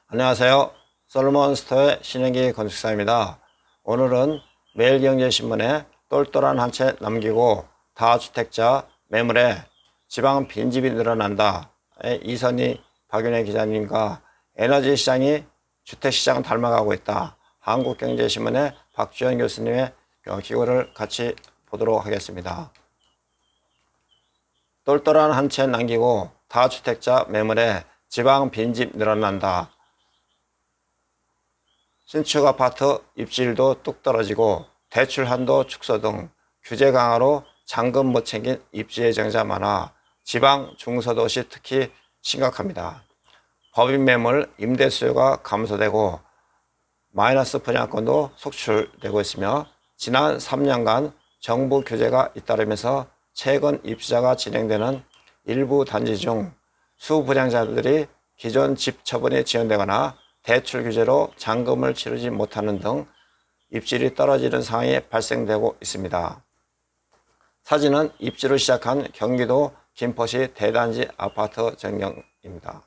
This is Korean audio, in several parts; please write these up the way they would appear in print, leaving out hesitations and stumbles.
안녕하세요. 솔로몬스토어의 신영기 건축사입니다. 오늘은 매일경제신문에 똘똘한 한 채 남기고 다주택자 매물에 지방 빈집이 늘어난다. 이선희 박윤혜 기자님과 에너지 시장이 주택시장을 닮아가고 있다. 한국경제신문의 박주현 교수님의 기고를 같이 보도록 하겠습니다. 똘똘한 한 채 남기고 다주택자 매물에 지방 빈집 늘어난다. 신축 아파트 입지율도 뚝 떨어지고 대출 한도 축소 등 규제 강화로 잔금 못 챙긴 입지 예정자 많아 지방 중소도시 특히 심각합니다. 법인 매물 임대 수요가 감소되고 마이너스 분양권도 속출되고 있으며 지난 3년간 정부 규제가 잇따르면서 최근 입주자가 진행되는 일부 단지 중 수분양자들이 기존 집 처분이 지연되거나 대출 규제로 잔금을 치르지 못하는 등 입지율이 떨어지는 상황이 발생되고 있습니다. 사진은 입주를 시작한 경기도 김포시 대단지 아파트 전경입니다.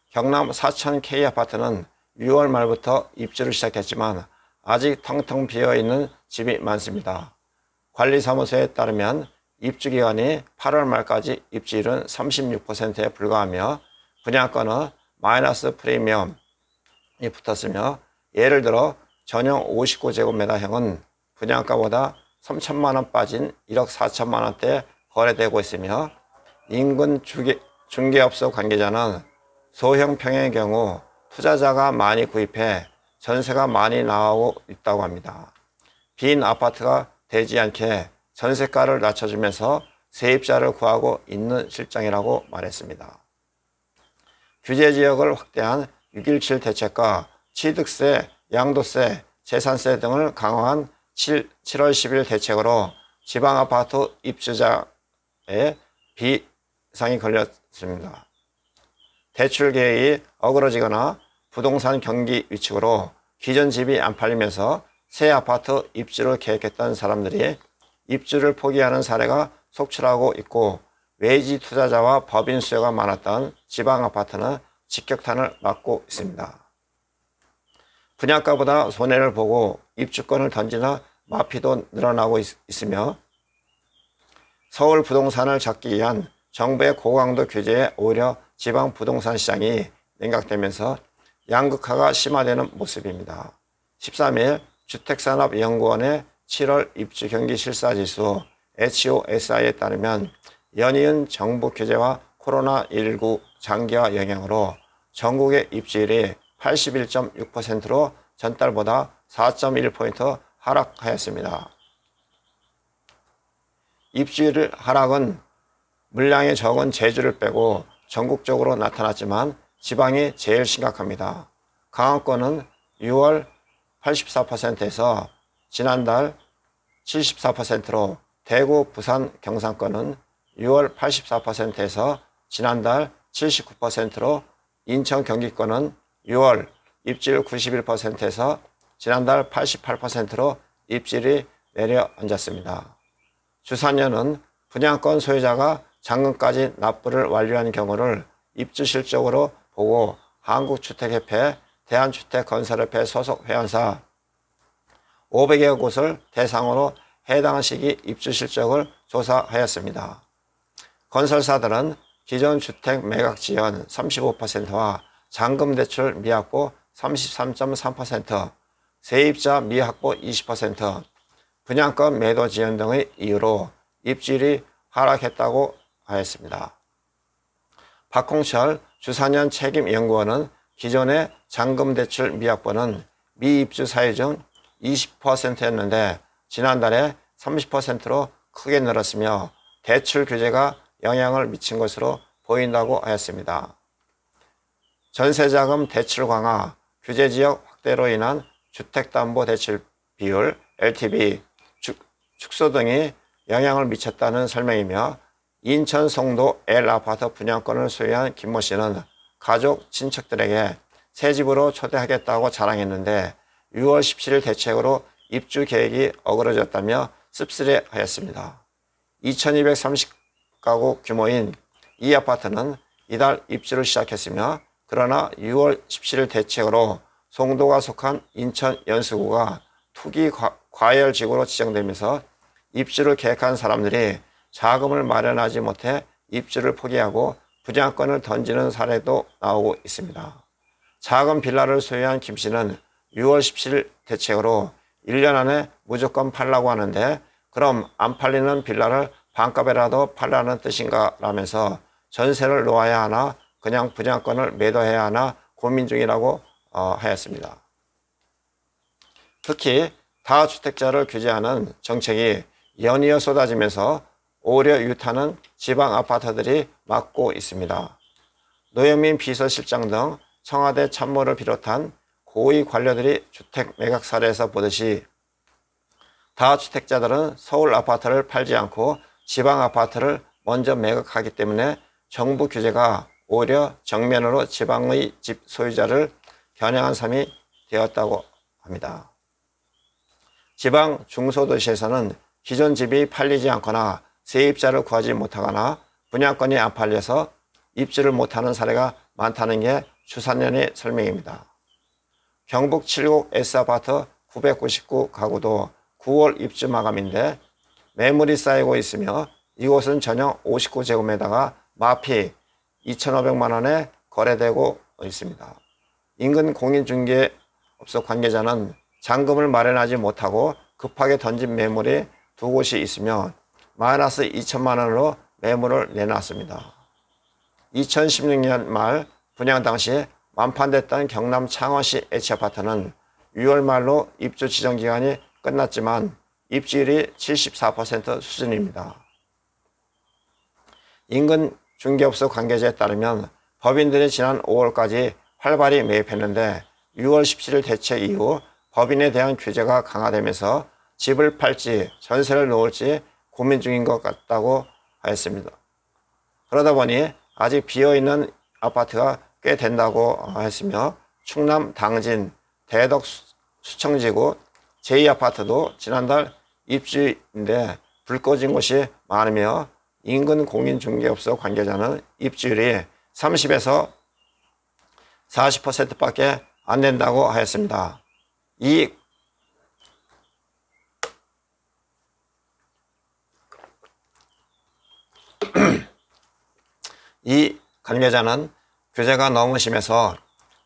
경남 사천 K아파트는 6월 말부터 입주를 시작했지만 아직 텅텅 비어있는 집이 많습니다. 관리사무소에 따르면 입주기간이 8월 말까지 입주율은 36%에 불과하며 분양권은 마이너스 프리미엄이 붙었으며 예를 들어 전용 59제곱미터형은 분양가보다 3천만 원 빠진 1억 4천만 원대에 거래되고 있으며 인근 중개업소 관계자는 소형 평형의 경우 투자자가 많이 구입해 전세가 많이 나오고 있다고 합니다. 빈 아파트가 되지 않게 전세가를 낮춰주면서 세입자를 구하고 있는 실정이라고 말했습니다. 규제지역을 확대한 6.17 대책과 취득세, 양도세, 재산세 등을 강화한 7월 10일 대책으로 지방아파트 입주자의 비상이 걸렸습니다. 대출 계획이 어그러지거나 부동산 경기 위축으로 기존 집이 안 팔리면서 새 아파트 입주를 계획했던 사람들이 입주를 포기하는 사례가 속출하고 있고 외지 투자자와 법인 수요가 많았던 지방 아파트는 직격탄을 맞고 있습니다. 분양가보다 손해를 보고 입주권을 던지는 마피도 늘어나고 있으며 서울 부동산을 잡기 위한 정부의 고강도 규제에 오히려 지방 부동산 시장이 냉각되면서 양극화가 심화되는 모습입니다. 13일 주택산업연구원의 7월 입주 경기 실사지수 HOSI에 따르면 연이은 정부 규제와 코로나19 장기화 영향으로 전국의 입주율이 81.6%로 전달보다 4.1포인트 하락하였습니다. 입주율 하락은 물량이 적은 제주를 빼고 전국적으로 나타났지만 지방이 제일 심각합니다. 강원권은 6월 84%에서 지난달 74%로 대구, 부산, 경상권은 6월 84%에서 지난달 79%로 인천, 경기권은 6월 입지율 91%에서 지난달 88%로 입지율이 내려앉았습니다. 주산연은 분양권 소유자가 잔금까지 납부를 완료한 경우를 입주 실적으로 보고 한국주택협회, 대한주택건설협회 소속 회원사 500여 곳을 대상으로 해당 시기 입주 실적을 조사하였습니다. 건설사들은 기존 주택 매각 지연 35%와 잔금 대출 미확보 33.3%, 세입자 미확보 20%, 분양권 매도 지연 등의 이유로 입주율이 하락했다고 하였습니다. 박홍철 주산연 책임연구원은 기존의 잔금 대출 미확보는 미입주 사유 중 20%였는데 지난달에 30%로 크게 늘었으며 대출 규제가 영향을 미친 것으로 보인다고 하였습니다. 전세자금 대출 강화, 규제지역 확대로 인한 주택담보대출 비율, LTV, 축소 등이 영향을 미쳤다는 설명이며 인천 송도 L아파트 분양권을 소유한 김모 씨는 가족, 친척들에게 새 집으로 초대하겠다고 자랑했는데 6월 17일 대책으로 입주 계획이 어그러졌다며 씁쓸해하였습니다. 2230가구 규모인 이 아파트는 이달 입주를 시작했으며 그러나 6월 17일 대책으로 송도가 속한 인천 연수구가 투기 과열지구로 지정되면서 입주를 계획한 사람들이 자금을 마련하지 못해 입주를 포기하고 분양권을 던지는 사례도 나오고 있습니다. 작은 빌라를 소유한 김 씨는 6월 17일 대책으로 1년 안에 무조건 팔라고 하는데 그럼 안 팔리는 빌라를 반값에라도 팔라는 뜻인가 라면서 전세를 놓아야 하나 그냥 분양권을 매도해야 하나 고민 중이라고 하였습니다. 특히 다주택자를 규제하는 정책이 연이어 쏟아지면서 오히려 유타는 지방 아파트들이 맡고 있습니다. 노영민 비서실장 등 청와대 참모를 비롯한 고위 관료들이 주택 매각 사례에서 보듯이 다주택자들은 서울 아파트를 팔지 않고 지방 아파트를 먼저 매각하기 때문에 정부 규제가 오히려 정면으로 지방의 집 소유자를 겨냥한 셈이 되었다고 합니다. 지방 중소도시에서는 기존 집이 팔리지 않거나 세입자를 구하지 못하거나 분양권이 안 팔려서 입주를 못하는 사례가 많다는 게 주산연의 설명입니다. 경북 칠곡 S아파트 999가구도 9월 입주 마감인데 매물이 쌓이고 있으며 이곳은 전용 59제곱미터가 마피 2,500만 원에 거래되고 있습니다. 인근 공인중개업소 관계자는 잔금을 마련하지 못하고 급하게 던진 매물이 두 곳이 있으며 마이너스 2천만 원으로 매물을 내놨습니다. 2016년 말 분양 당시 완판됐던 경남 창원시 H아파트는 6월 말로 입주 지정 기간이 끝났지만 입주율이 74% 수준입니다. 인근 중개업소 관계자에 따르면 법인들이 지난 5월까지 활발히 매입했는데 6월 17일 대책 이후 법인에 대한 규제가 강화되면서 집을 팔지 전세를 놓을지 고민 중인 것 같다고 하였습니다. 그러다 보니 아직 비어있는 아파트가 꽤 된다고 했으며 충남 당진, 대덕 수청지구 제2아파트도 지난달 입주인데 불 꺼진 곳이 많으며 인근 공인중개업소 관계자는 입주율이 30에서 40%밖에 안 된다고 하였습니다. 이 관계자는 규제가 너무 심해서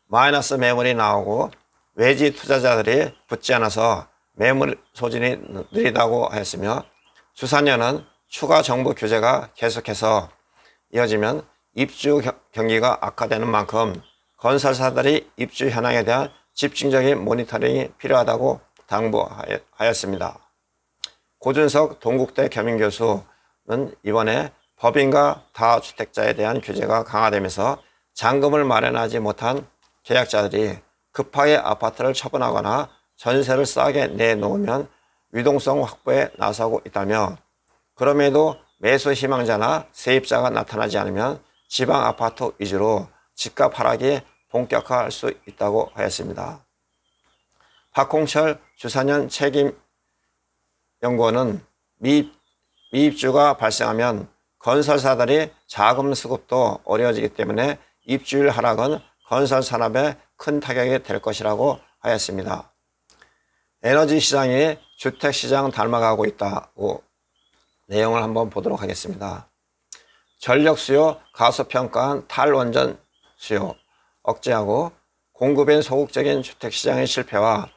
마이너스 매물이 나오고 외지 투자자들이 붙지 않아서 매물 소진이 느리다고 하였으며 주산연은 추가 정부 규제가 계속해서 이어지면 입주 경기가 악화되는 만큼 건설사들이 입주 현황에 대한 집중적인 모니터링이 필요하다고 당부하였습니다. 고준석 동국대 겸임교수는 이번에 법인과 다주택자에 대한 규제가 강화되면서 잔금을 마련하지 못한 계약자들이 급하게 아파트를 처분하거나 전세를 싸게 내놓으면 유동성 확보에 나서고 있다며 그럼에도 매수 희망자나 세입자가 나타나지 않으면 지방 아파트 위주로 집값 하락이 본격화할 수 있다고 하였습니다. 박홍철 주산연 책임연구원은 미입주가 발생하면 건설사들이 자금 수급도 어려워지기 때문에 입주율 하락은 건설 산업에 큰 타격이 될 것이라고 하였습니다. 에너지 시장이 주택 시장 닮아가고 있다고 내용을 한번 보도록 하겠습니다. 전력 수요 가소평가한 탈원전 수요 억제하고 공급엔 소극적인 주택 시장의 실패와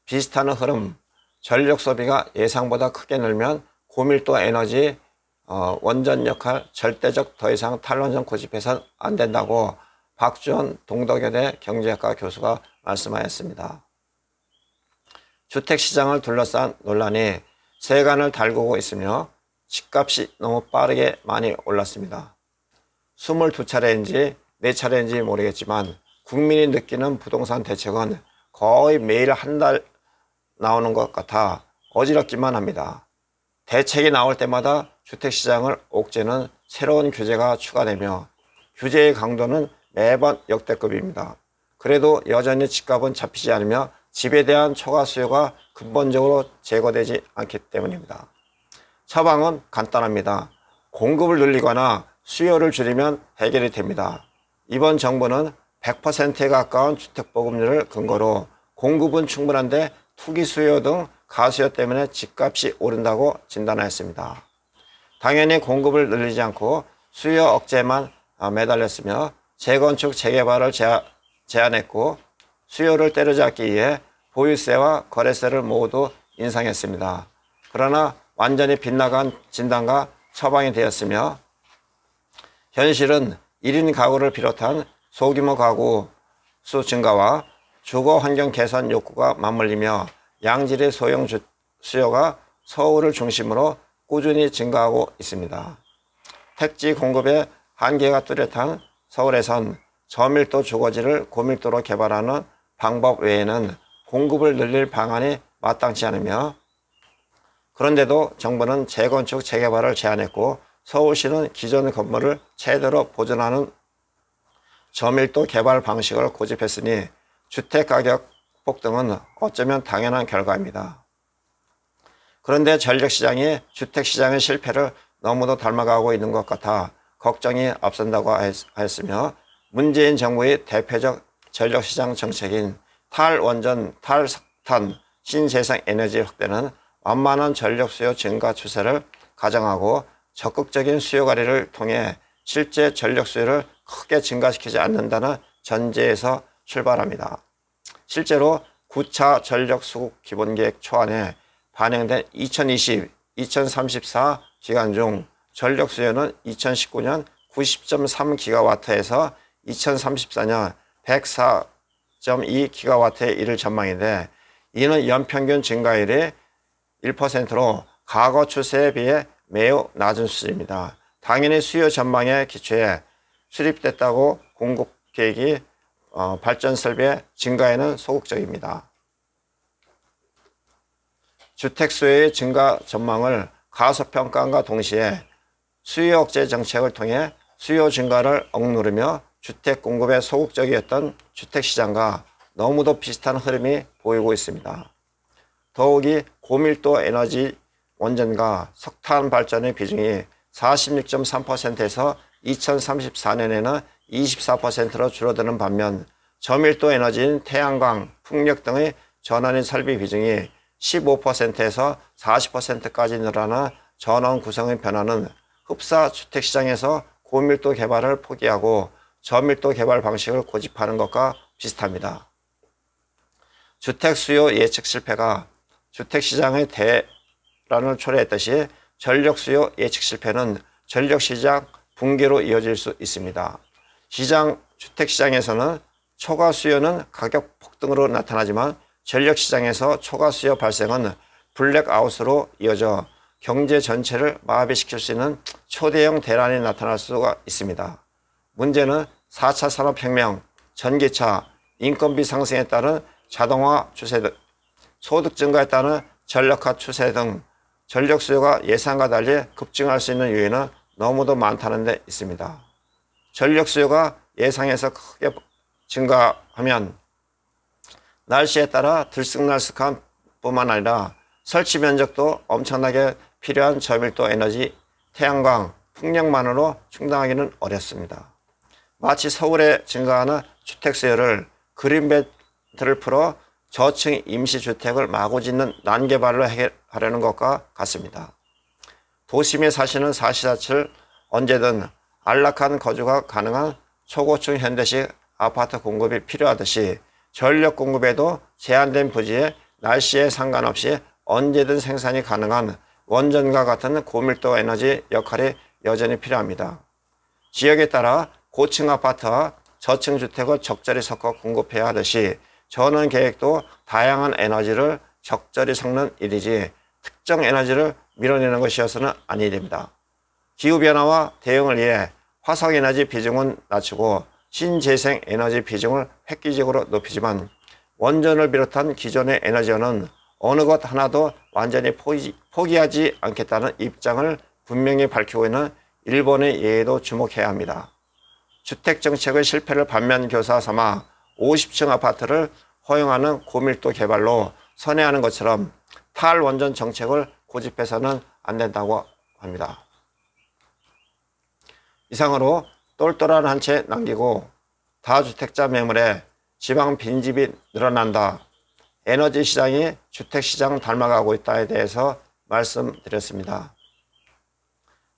비슷한 흐름, 전력 소비가 예상보다 크게 늘면 고밀도 에너지 원전 역할 절대적 더 이상 탈원전 고집해서는 안 된다고 박주원 동덕여대 경제학과 교수가 말씀하였습니다. 주택시장을 둘러싼 논란이 세간을 달구고 있으며 집값이 너무 빠르게 많이 올랐습니다. 22차례인지 4차례인지 모르겠지만 국민이 느끼는 부동산 대책은 거의 매일 한 달 나오는 것 같아 어지럽기만 합니다. 대책이 나올 때마다 주택시장을 옥죄는 새로운 규제가 추가되며 규제의 강도는 매번 역대급입니다. 그래도 여전히 집값은 잡히지 않으며 집에 대한 초과 수요가 근본적으로 제거되지 않기 때문입니다. 처방은 간단합니다. 공급을 늘리거나 수요를 줄이면 해결이 됩니다. 이번 정부는 100%에 가까운 주택보급률을 근거로 공급은 충분한데 투기 수요 등 가수요 때문에 집값이 오른다고 진단했습니다. 당연히 공급을 늘리지 않고 수요 억제만 매달렸으며 재건축, 재개발을 제한했고 수요를 때려잡기 위해 보유세와 거래세를 모두 인상했습니다. 그러나 완전히 빗나간 진단과 처방이 되었으며 현실은 1인 가구를 비롯한 소규모 가구 수 증가와 주거 환경 개선 욕구가 맞물리며 양질의 소형 수요가 서울을 중심으로 꾸준히 증가하고 있습니다. 택지 공급의 한계가 뚜렷한 서울에선 저밀도 주거지를 고밀도로 개발하는 방법 외에는 공급을 늘릴 방안이 마땅치 않으며 그런데도 정부는 재건축, 재개발을 제한했고 서울시는 기존 건물을 제대로 보존하는 저밀도 개발 방식을 고집했으니 주택가격 폭등은 어쩌면 당연한 결과입니다. 그런데 전력시장이 주택시장의 실패를 너무도 닮아가고 있는 것 같아 걱정이 앞선다고 하였으며 문재인 정부의 대표적 전력시장 정책인 탈원전, 탈석탄, 신재생에너지 확대는 완만한 전력 수요 증가 추세를 가정하고 적극적인 수요 관리를 통해 실제 전력 수요를 크게 증가시키지 않는다는 전제에서 출발합니다. 실제로 9차 전력 수급 기본계획 초안에 반영된 2020, 2034 기간 중 전력 수요는 2019년 90.3기가와트에서 2034년 104.2기가와트에 이를 전망인데 이는 연평균 증가율이 1%로 과거 추세에 비해 매우 낮은 수준입니다. 당연히 수요 전망에 기초해 수립됐다고 공급 계획이 발전 설비의 증가에는 소극적입니다. 주택 수요의 증가 전망을 가소평가함과 동시에 수요 억제 정책을 통해 수요 증가를 억누르며 주택 공급에 소극적이었던 주택시장과 너무도 비슷한 흐름이 보이고 있습니다. 더욱이 고밀도 에너지 원전과 석탄 발전의 비중이 46.3%에서 2034년에는 24%로 줄어드는 반면 저밀도 에너지인 태양광, 풍력 등의 전원의 설비 비중이 15%에서 40%까지 늘어나는 전원 구성의 변화는 흡사 주택시장에서 고밀도 개발을 포기하고 저밀도 개발 방식을 고집하는 것과 비슷합니다. 주택 수요 예측 실패가 주택시장의 대란을 초래했듯이 전력 수요 예측 실패는 전력시장 붕괴로 이어질 수 있습니다. 주택시장에서는 초과 수요는 가격 폭등으로 나타나지만 전력시장에서 초과 수요 발생은 블랙아웃으로 이어져 경제 전체를 마비시킬 수 있는 초대형 대란이 나타날 수가 있습니다. 문제는 4차 산업혁명, 전기차, 인건비 상승에 따른 자동화 추세 등 소득 증가에 따른 전력화 추세 등 전력 수요가 예상과 달리 급증할 수 있는 요인은 너무도 많다는 데 있습니다. 전력 수요가 예상에서 크게 증가하면 날씨에 따라 들쑥날쑥한 뿐만 아니라 설치 면적도 엄청나게 필요한 저밀도 에너지, 태양광, 풍력만으로 충당하기는 어렵습니다. 마치 서울에 증가하는 주택 수요를 그린벨트를 풀어 저층 임시주택을 마구 짓는 난개발로 해결하려는 것과 같습니다. 도심에 사시는 사시사철 언제든 안락한 거주가 가능한 초고층 현대식 아파트 공급이 필요하듯이 전력 공급에도 제한된 부지에 날씨에 상관없이 언제든 생산이 가능한 원전과 같은 고밀도 에너지 역할이 여전히 필요합니다. 지역에 따라 고층 아파트와 저층 주택을 적절히 섞어 공급해야 하듯이 전원 계획도 다양한 에너지를 적절히 섞는 일이지 특정 에너지를 밀어내는 것이어서는 아니 됩니다. 기후변화와 대응을 위해 화석에너지 비중은 낮추고 신재생 에너지 비중을 획기적으로 높이지만 원전을 비롯한 기존의 에너지원은 어느 것 하나도 완전히 포기하지 않겠다는 입장을 분명히 밝히고 있는 일본의 예에도 주목해야 합니다. 주택정책의 실패를 반면교사 삼아 50층 아파트를 허용하는 고밀도 개발로 선회하는 것처럼 탈원전 정책을 고집해서는 안 된다고 합니다. 이상으로 똘똘한 한 채 남기고 다주택자 매물에 지방 빈집이 늘어난다. 에너지 시장이 주택시장 닮아가고 있다에 대해서 말씀드렸습니다.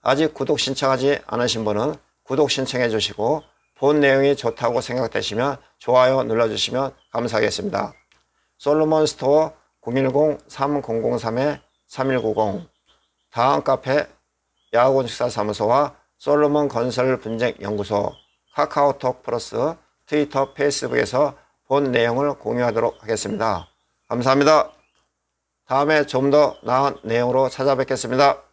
아직 구독 신청하지 않으신 분은 구독 신청해 주시고 본 내용이 좋다고 생각되시면 좋아요 눌러주시면 감사하겠습니다. 솔로몬 스토어 010-3003-3190 다음카페 야구건축사사무소와 솔로몬 건설 분쟁 연구소 카카오톡 플러스 트위터 페이스북에서 본 내용을 공유하도록 하겠습니다. 감사합니다. 다음에 좀 더 나은 내용으로 찾아뵙겠습니다.